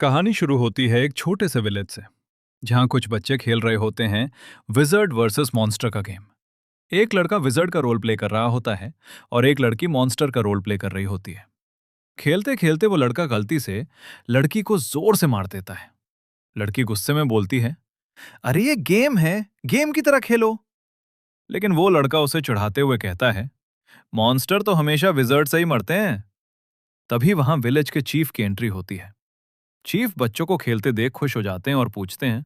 कहानी शुरू होती है एक छोटे से विलेज से, जहां कुछ बच्चे खेल रहे होते हैं विजर्ड वर्सेस मॉन्स्टर का गेम। एक लड़का विजर्ड का रोल प्ले कर रहा होता है और एक लड़की मॉन्स्टर का रोल प्ले कर रही होती है। खेलते खेलते वो लड़का गलती से लड़की को जोर से मार देता है। लड़की गुस्से में बोलती है, अरे ये गेम है, गेम की तरह खेलो। लेकिन वो लड़का उसे चिढ़ाते हुए कहता है, मॉन्स्टर तो हमेशा विजर्ड से ही मरते हैं। तभी वहां विलेज के चीफ की एंट्री होती है। चीफ बच्चों को खेलते देख खुश हो जाते हैं और पूछते हैं,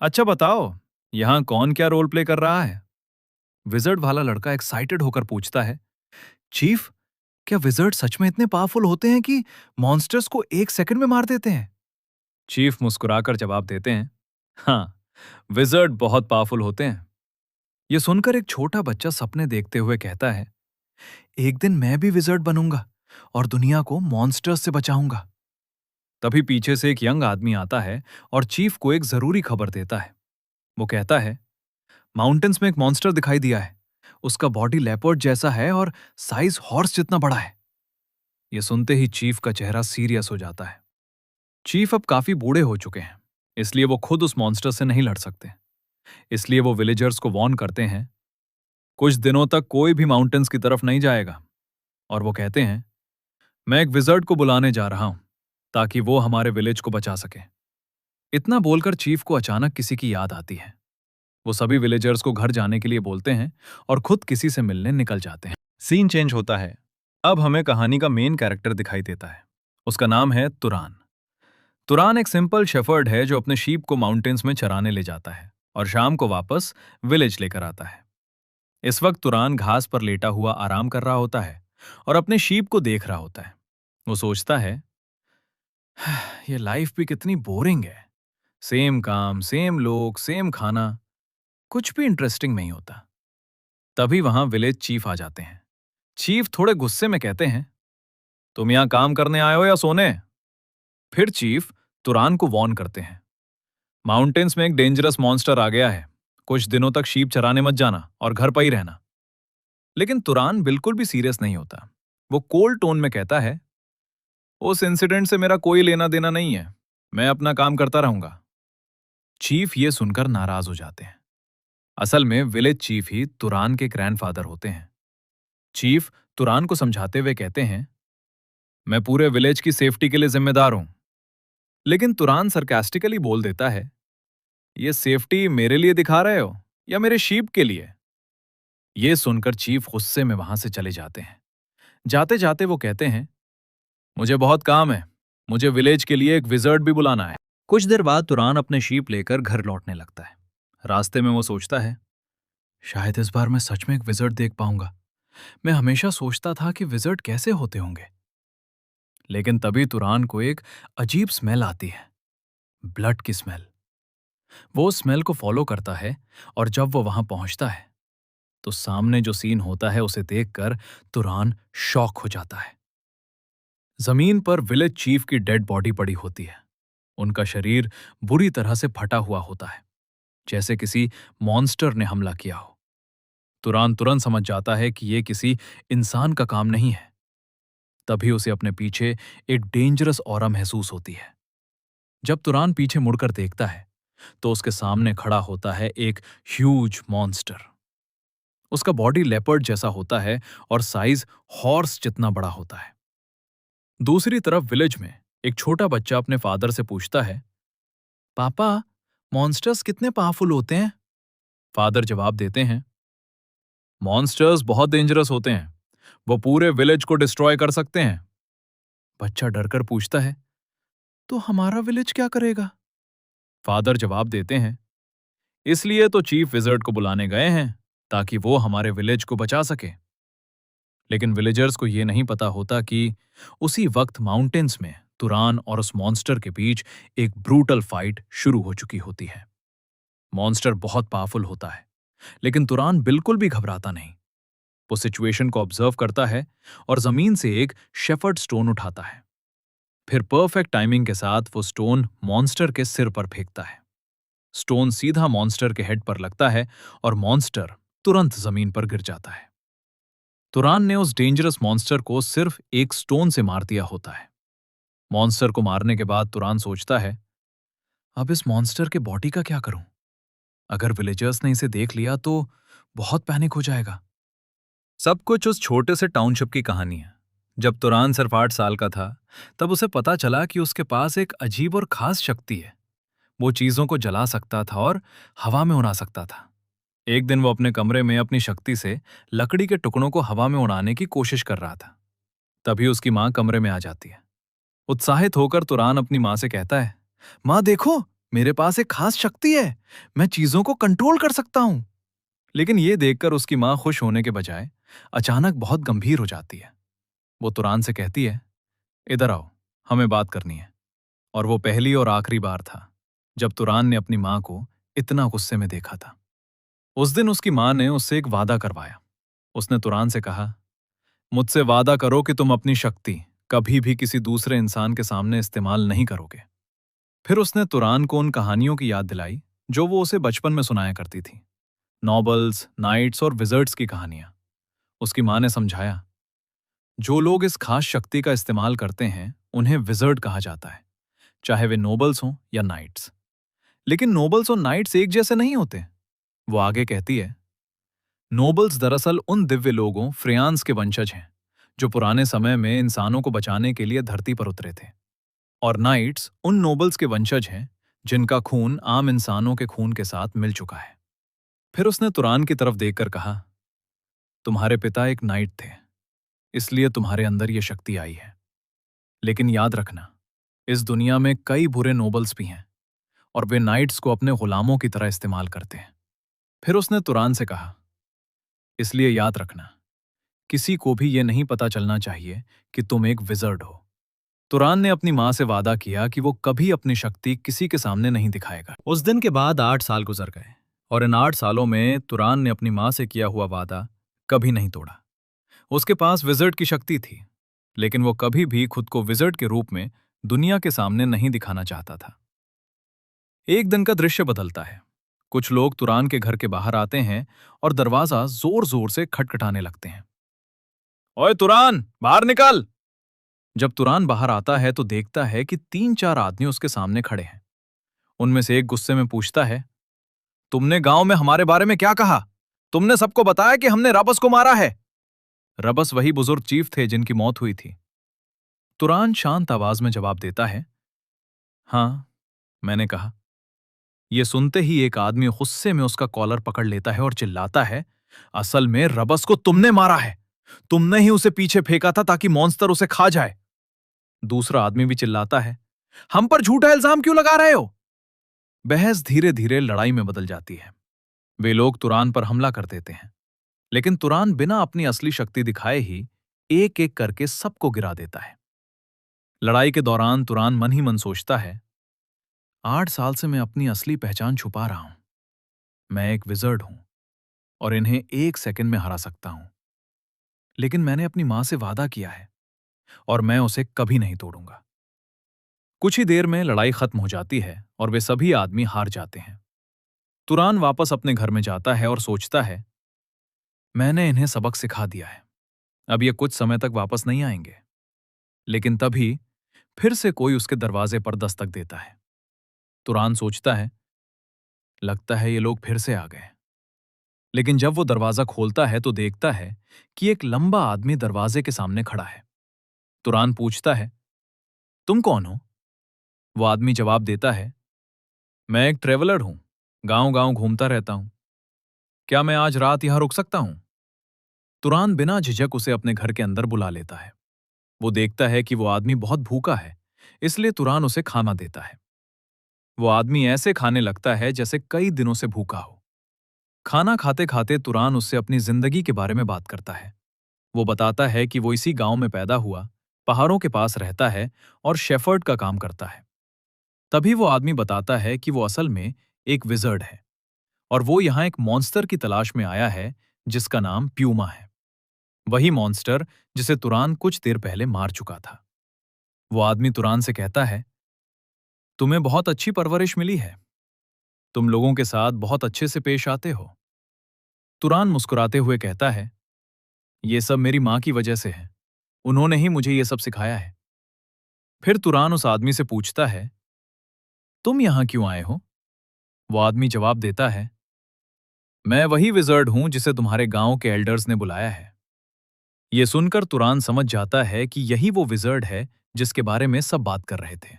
अच्छा बताओ, यहां कौन क्या रोल प्ले कर रहा है? विजर्ड वाला लड़का एक्साइटेड होकर पूछता है, चीफ, क्या विजर्ड सच में इतने पावरफुल होते हैं कि मॉन्स्टर्स को एक सेकंड में मार देते हैं? चीफ मुस्कुराकर जवाब देते हैं, हाँ, विजर्ड बहुत पावरफुल होते हैं। यह सुनकर एक छोटा बच्चा सपने देखते हुए कहता है, एक दिन मैं भी विजर्ड बनूंगा और दुनिया को मॉन्स्टर्स से बचाऊंगा। तभी पीछे से एक यंग आदमी आता है और चीफ को एक जरूरी खबर देता है। वो कहता है, माउंटेन्स में एक मॉन्स्टर दिखाई दिया है। उसका बॉडी लेपर्ड जैसा है और साइज हॉर्स जितना बड़ा है। ये सुनते ही चीफ का चेहरा सीरियस हो जाता है। चीफ अब काफी बूढ़े हो चुके हैं, इसलिए वो खुद उस मॉन्स्टर से नहीं लड़ सकते। इसलिए वो विलेजर्स को वार्न करते हैं, कुछ दिनों तक कोई भी माउंटेन्स की तरफ नहीं जाएगा। और वो कहते हैं, मैं एक विजर्ड को बुलाने जा रहा हूं ताकि वो हमारे विलेज को बचा सके। इतना बोलकर चीफ को अचानक किसी की याद आती है। वो सभी विलेजर्स को घर जाने के लिए बोलते हैं और खुद किसी से मिलने निकल जाते हैं। सीन चेंज होता है। अब हमें कहानी का मेन कैरेक्टर दिखाई देता है। उसका नाम है तुरान। तुरान एक सिंपल शेफर्ड है जो अपने शीप को माउंटेन्स में चराने ले जाता है और शाम को वापस विलेज लेकर आता है। इस वक्त तुरान घास पर लेटा हुआ आराम कर रहा होता है और अपने शीप को देख रहा होता है। वो सोचता है, ये लाइफ भी कितनी बोरिंग है। सेम काम, सेम लोग, सेम खाना, कुछ भी इंटरेस्टिंग नहीं होता। तभी वहां विलेज चीफ आ जाते हैं। चीफ थोड़े गुस्से में कहते हैं, तुम यहां काम करने आए हो या सोने? फिर चीफ तुरान को वॉर्न करते हैं, माउंटेन्स में एक डेंजरस मॉन्स्टर आ गया है। कुछ दिनों तक शीप चराने मत जाना और घर पर ही रहना। लेकिन तुरान बिल्कुल भी सीरियस नहीं होता। वो कोल्ड टोन में कहता है, उस इंसिडेंट से मेरा कोई लेना देना नहीं है, मैं अपना काम करता रहूंगा। चीफ ये सुनकर नाराज हो जाते हैं। असल में विलेज चीफ ही तुरान के ग्रैंडफादर होते हैं। चीफ तुरान को समझाते हुए कहते हैं, मैं पूरे विलेज की सेफ्टी के लिए जिम्मेदार हूं। लेकिन तुरान सरकास्टिकली बोल देता है, ये सेफ्टी मेरे लिए दिखा रहे हो या मेरे शीप के लिए? ये सुनकर चीफ गुस्से में वहां से चले जाते हैं। जाते जाते वो कहते हैं, मुझे बहुत काम है, मुझे विलेज के लिए एक विजर्ड भी बुलाना है। कुछ देर बाद तुरान अपने शीप लेकर घर लौटने लगता है। रास्ते में वो सोचता है, शायद इस बार मैं सच में एक विजर्ड देख पाऊंगा। मैं हमेशा सोचता था कि विजर्ड कैसे होते होंगे। लेकिन तभी तुरान को एक अजीब स्मेल आती है, ब्लड की स्मेल। वो उस स्मेल को फॉलो करता है और जब वो वहां पहुंचता है तो सामने जो सीन होता है उसे देखकर तुरान शॉक हो जाता है। जमीन पर विलेज चीफ की डेड बॉडी पड़ी होती है। उनका शरीर बुरी तरह से फटा हुआ होता है, जैसे किसी मॉन्स्टर ने हमला किया हो। तुरान तुरंत समझ जाता है कि यह किसी इंसान का काम नहीं है। तभी उसे अपने पीछे एक डेंजरस ऑरा महसूस होती है। जब तुरान पीछे मुड़कर देखता है तो उसके सामने खड़ा होता है एक ह्यूज मॉन्स्टर। उसका बॉडी लेपर्ड जैसा होता है और साइज हॉर्स जितना बड़ा होता है। दूसरी तरफ विलेज में एक छोटा बच्चा अपने फादर से पूछता है, पापा, मॉन्स्टर्स कितने पावरफुल होते हैं? फादर जवाब देते हैं, मॉन्स्टर्स बहुत डेंजरस होते हैं, वो पूरे विलेज को डिस्ट्रॉय कर सकते हैं। बच्चा डरकर पूछता है, तो हमारा विलेज क्या करेगा? फादर जवाब देते हैं, इसलिए तो चीफ विजर्ड को बुलाने गए हैं ताकि वो हमारे विलेज को बचा सके। लेकिन विलेजर्स को यह नहीं पता होता कि उसी वक्त माउंटेन्स में तुरान और उस मॉन्स्टर के बीच एक ब्रूटल फाइट शुरू हो चुकी होती है। मॉन्स्टर बहुत पावरफुल होता है, लेकिन तुरान बिल्कुल भी घबराता नहीं। वो सिचुएशन को ऑब्जर्व करता है और जमीन से एक शेफर्ड स्टोन उठाता है। फिर परफेक्ट टाइमिंग के साथ वो स्टोन मॉन्स्टर के सिर पर फेंकता है। स्टोन सीधा मॉन्स्टर के हेड पर लगता है और मॉन्स्टर तुरंत जमीन पर गिर जाता है। तुरान ने उस डेंजरस मॉन्स्टर को सिर्फ एक स्टोन से मार दिया होता है। मॉन्स्टर को मारने के बाद तुरान सोचता है, अब इस मॉन्स्टर के बॉडी का क्या करूं? अगर विलेजर्स ने इसे देख लिया तो बहुत पैनिक हो जाएगा। सब कुछ उस छोटे से टाउनशिप की कहानी है। जब तुरान सिर्फ 8 साल का था, तब उसे पता चला कि उसके पास एक अजीब और खास शक्ति है। वो चीजों को जला सकता था और हवा में उड़ा सकता था। एक दिन वो अपने कमरे में अपनी शक्ति से लकड़ी के टुकड़ों को हवा में उड़ाने की कोशिश कर रहा था। तभी उसकी माँ कमरे में आ जाती है। उत्साहित होकर तुरान अपनी माँ से कहता है, माँ देखो, मेरे पास एक खास शक्ति है, मैं चीजों को कंट्रोल कर सकता हूं। लेकिन ये देखकर उसकी माँ खुश होने के बजाय अचानक बहुत गंभीर हो जाती है। वो तुरान से कहती है, इधर आओ, हमें बात करनी है। और वो पहली और आखिरी बार था जब तुरान ने अपनी माँ को इतना गुस्से में देखा था। उस दिन उसकी माँ ने उससे एक वादा करवाया। उसने तुरान से कहा, मुझसे वादा करो कि तुम अपनी शक्ति कभी भी किसी दूसरे इंसान के सामने इस्तेमाल नहीं करोगे। फिर उसने तुरान को उन कहानियों की याद दिलाई जो वो उसे बचपन में सुनाया करती थी। नॉबल्स, नाइट्स और विजर्ड्स की कहानियां। उसकी माँ ने समझाया, जो लोग इस खास शक्ति का इस्तेमाल करते हैं उन्हें विजर्ड कहा जाता है, चाहे वे नोबल्स हों या नाइट्स। लेकिन नोबल्स और नाइट्स एक जैसे नहीं होते। वो आगे कहती है, नोबल्स दरअसल उन दिव्य लोगों फ्रेयांस के वंशज हैं जो पुराने समय में इंसानों को बचाने के लिए धरती पर उतरे थे। और नाइट्स उन नोबल्स के वंशज हैं जिनका खून आम इंसानों के खून के साथ मिल चुका है। फिर उसने तुरान की तरफ देखकर कहा, तुम्हारे पिता एक नाइट थे, इसलिए तुम्हारे अंदर ये शक्ति आई है। लेकिन याद रखना, इस दुनिया में कई बुरे नोबल्स भी हैं और वे नाइट्स को अपने गुलामों की तरह इस्तेमाल करते हैं। फिर उसने तुरान से कहा, इसलिए याद रखना, किसी को भी यह नहीं पता चलना चाहिए कि तुम एक विजर्ड हो। तुरान ने अपनी माँ से वादा किया कि वो कभी अपनी शक्ति किसी के सामने नहीं दिखाएगा। उस दिन के बाद 8 साल गुजर गए और इन 8 सालों में तुरान ने अपनी माँ से किया हुआ वादा कभी नहीं तोड़ा। उसके पास विजर्ड की शक्ति थी, लेकिन वो कभी भी खुद को विजर्ड के रूप में दुनिया के सामने नहीं दिखाना चाहता था। एक दिन का दृश्य बदलता है। कुछ लोग तुरान के घर के बाहर आते हैं और दरवाजा जोर जोर से खटखटाने लगते हैं। ओए तुरान, बाहर निकल! जब तुरान बाहर आता है तो देखता है कि 3-4 आदमी उसके सामने खड़े हैं। उनमें से एक गुस्से में पूछता है, तुमने गांव में हमारे बारे में क्या कहा? तुमने सबको बताया कि हमने रबस को मारा है। रबस वही बुजुर्ग चीफ थे जिनकी मौत हुई थी। तुरान शांत आवाज में जवाब देता है, हाँ, मैंने कहा। यह सुनते ही एक आदमी गुस्से में उसका कॉलर पकड़ लेता है और चिल्लाता है, असल में रबस को तुमने मारा है। तुमने ही उसे पीछे फेंका था ताकि मॉन्स्टर उसे खा जाए। दूसरा आदमी भी चिल्लाता है, हम पर झूठा इल्जाम क्यों लगा रहे हो? बहस धीरे धीरे लड़ाई में बदल जाती है। वे लोग तुरान पर हमला कर देते हैं, लेकिन तुरान बिना अपनी असली शक्ति दिखाए ही एक एक करके सबको गिरा देता है। लड़ाई के दौरान तुरान मन ही मन सोचता है, 8 साल से मैं अपनी असली पहचान छुपा रहा हूं। मैं एक विजर्ड हूं और इन्हें 1 सेकंड में हरा सकता हूं। लेकिन मैंने अपनी मां से वादा किया है और मैं उसे कभी नहीं तोड़ूंगा। कुछ ही देर में लड़ाई खत्म हो जाती है और वे सभी आदमी हार जाते हैं। तुरान वापस अपने घर में जाता है और सोचता है, मैंने इन्हें सबक सिखा दिया है, अब ये कुछ समय तक वापस नहीं आएंगे। लेकिन तभी फिर से कोई उसके दरवाजे पर दस्तक देता है। तुरान सोचता है, लगता है ये लोग फिर से आ गए। लेकिन जब वो दरवाजा खोलता है तो देखता है कि एक लंबा आदमी दरवाजे के सामने खड़ा है। तुरान पूछता है, तुम कौन हो? वो आदमी जवाब देता है, मैं एक ट्रेवलर हूं, गांव गांव घूमता रहता हूं। क्या मैं आज रात यहां रुक सकता हूं? तुरान बिना झिझक उसे अपने घर के अंदर बुला लेता है। वो देखता है कि वो आदमी बहुत भूखा है, इसलिए तुरान उसे खाना देता है। वो आदमी ऐसे खाने लगता है जैसे कई दिनों से भूखा हो। खाना खाते खाते तुरान उससे अपनी जिंदगी के बारे में बात करता है। वो बताता है कि वो इसी गांव में पैदा हुआ, पहाड़ों के पास रहता है और शेफर्ड का काम करता है। तभी वो आदमी बताता है कि वो असल में एक विजर्ड है और वो यहाँ एक मॉन्स्टर की तलाश में आया है जिसका नाम प्यूमा है। वही मॉन्स्टर जिसे तुरान कुछ देर पहले मार चुका था। वो आदमी तुरान से कहता है, तुम्हें बहुत अच्छी परवरिश मिली है, तुम लोगों के साथ बहुत अच्छे से पेश आते हो। तुरान मुस्कुराते हुए कहता है, ये सब मेरी माँ की वजह से है, उन्होंने ही मुझे ये सब सिखाया है। फिर तुरान उस आदमी से पूछता है, तुम यहां क्यों आए हो? वो आदमी जवाब देता है, मैं वही विजर्ड हूं जिसे तुम्हारे गांव के एल्डर्स ने बुलाया है। ये सुनकर तुरान समझ जाता है कि यही वो विजर्ड है जिसके बारे में सब बात कर रहे थे।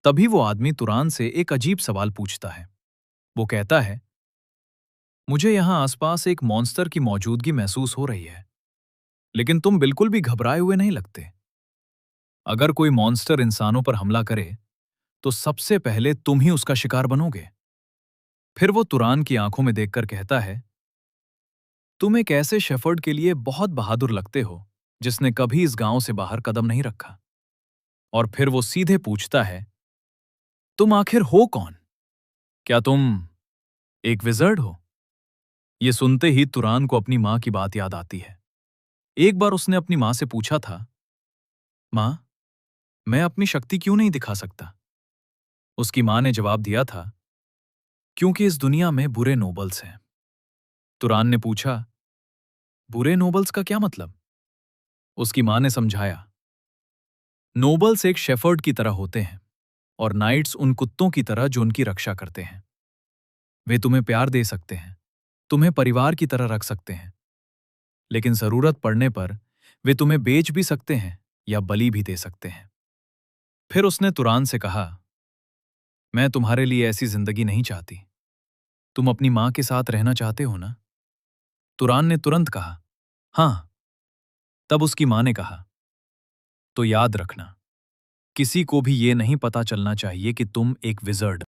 तभी वो आदमी तुरान से एक अजीब सवाल पूछता है। वो कहता है, मुझे यहां आसपास एक मॉन्स्टर की मौजूदगी महसूस हो रही है, लेकिन तुम बिल्कुल भी घबराए हुए नहीं लगते। अगर कोई मॉन्स्टर इंसानों पर हमला करे तो सबसे पहले तुम ही उसका शिकार बनोगे। फिर वो तुरान की आंखों में देखकर कहता है, तुम एक ऐसे शेफर्ड के लिए बहुत बहादुर लगते हो जिसने कभी इस गांव से बाहर कदम नहीं रखा। और फिर वो सीधे पूछता है, तुम आखिर हो कौन? क्या तुम एक विजर्ड हो? ये सुनते ही तुरान को अपनी मां की बात याद आती है। एक बार उसने अपनी मां से पूछा था, मां, मैं अपनी शक्ति क्यों नहीं दिखा सकता? उसकी मां ने जवाब दिया था, क्योंकि इस दुनिया में बुरे नोबल्स हैं। तुरान ने पूछा, बुरे नोबल्स का क्या मतलब? उसकी मां ने समझाया, नोबल्स एक शेफर्ड की तरह होते हैं और नाइट्स उन कुत्तों की तरह जो उनकी रक्षा करते हैं। वे तुम्हें प्यार दे सकते हैं, तुम्हें परिवार की तरह रख सकते हैं, लेकिन जरूरत पड़ने पर वे तुम्हें बेच भी सकते हैं या बलि भी दे सकते हैं। फिर उसने तुरान से कहा, मैं तुम्हारे लिए ऐसी जिंदगी नहीं चाहती। तुम अपनी मां के साथ रहना चाहते हो ना? तुरान ने तुरंत कहा, हां। तब उसकी मां ने कहा, तो याद रखना, किसी को भी ये नहीं पता चलना चाहिए कि तुम एक विजर्ड